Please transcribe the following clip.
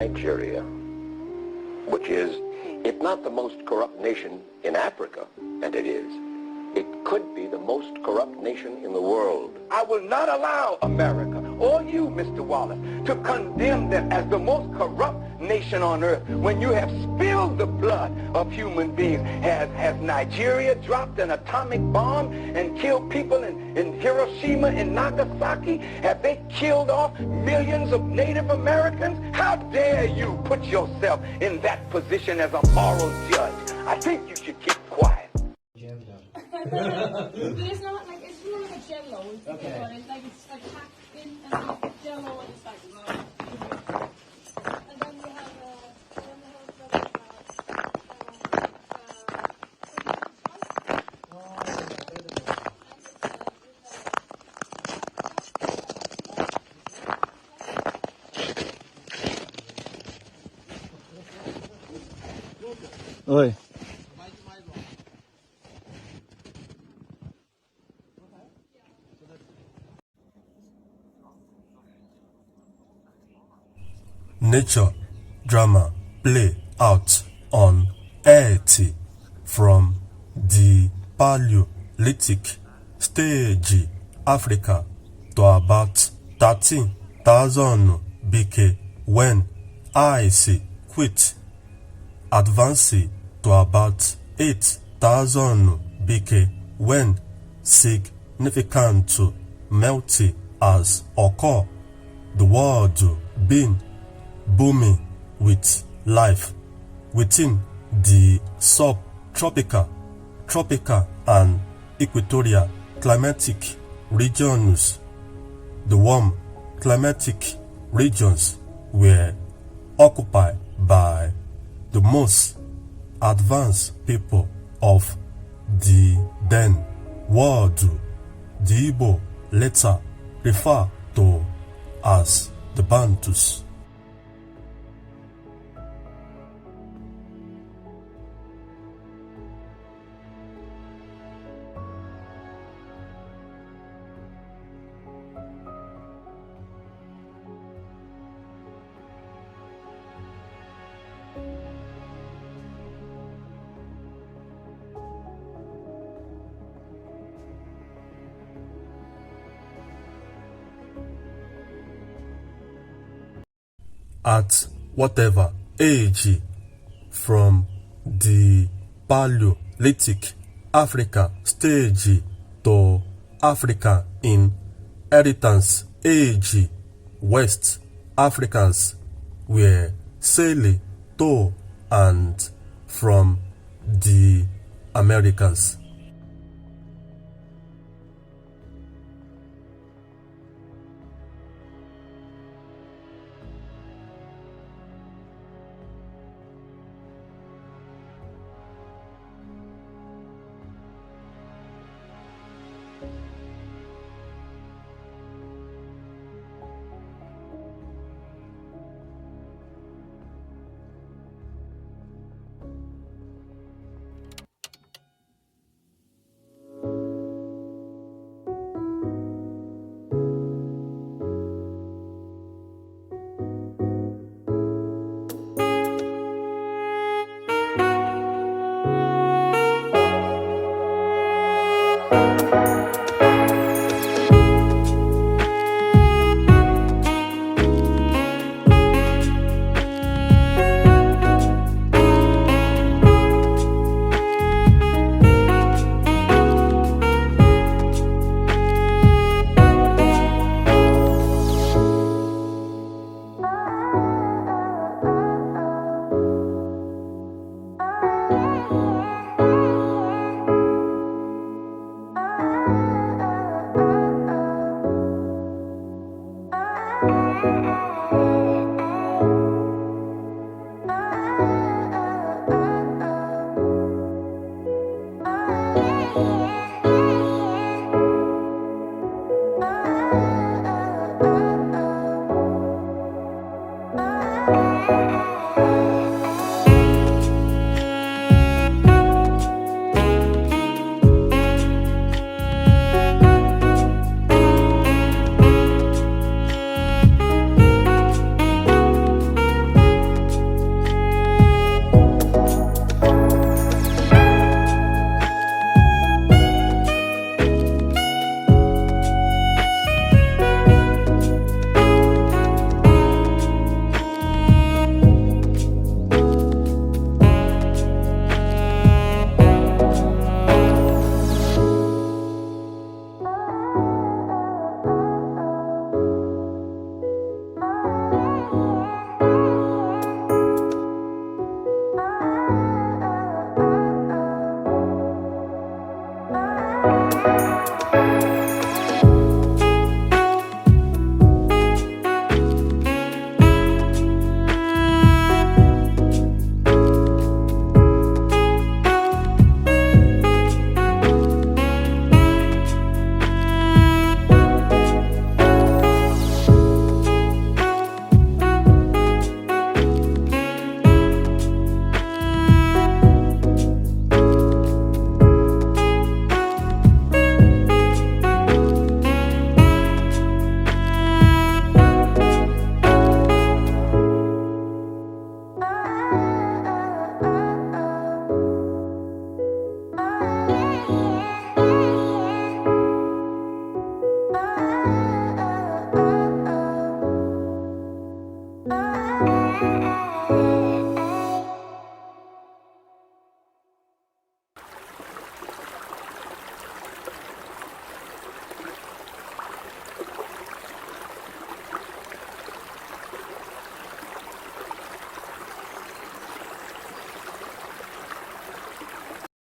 Nigeria, which is, if not the most corrupt nation in Africa, and it is, it could be the most corrupt nation in the world. I will not allow America, or you, Mr. Wallace, to condemn them as the most corrupt nation on earth when you have spilled the blood of human beings. Has Nigeria dropped an atomic bomb and killed people in Hiroshima and Nagasaki? Have they killed off millions of Native Americans? How dare you put yourself in that position as a moral judge? I think you should keep quiet. But it's not like, it's more like a jello. Okay. It's like packed in and jello and it's like, and then we have Oi. Nature drama play out on Earth from the Paleolithic stage Africa to about 13,000 BK when ice quit, advancing to about 8,000 BK when significant melting has occurred, the world being booming with life within the subtropical, tropical and equatorial climatic regions. The warm climatic regions were occupied by the most advanced people of the then world, the Igbo later referred to as the Bantus. At whatever age, from the Paleolithic Africa stage to Africa inheritance age, West Africans were sailing to and from the Americas.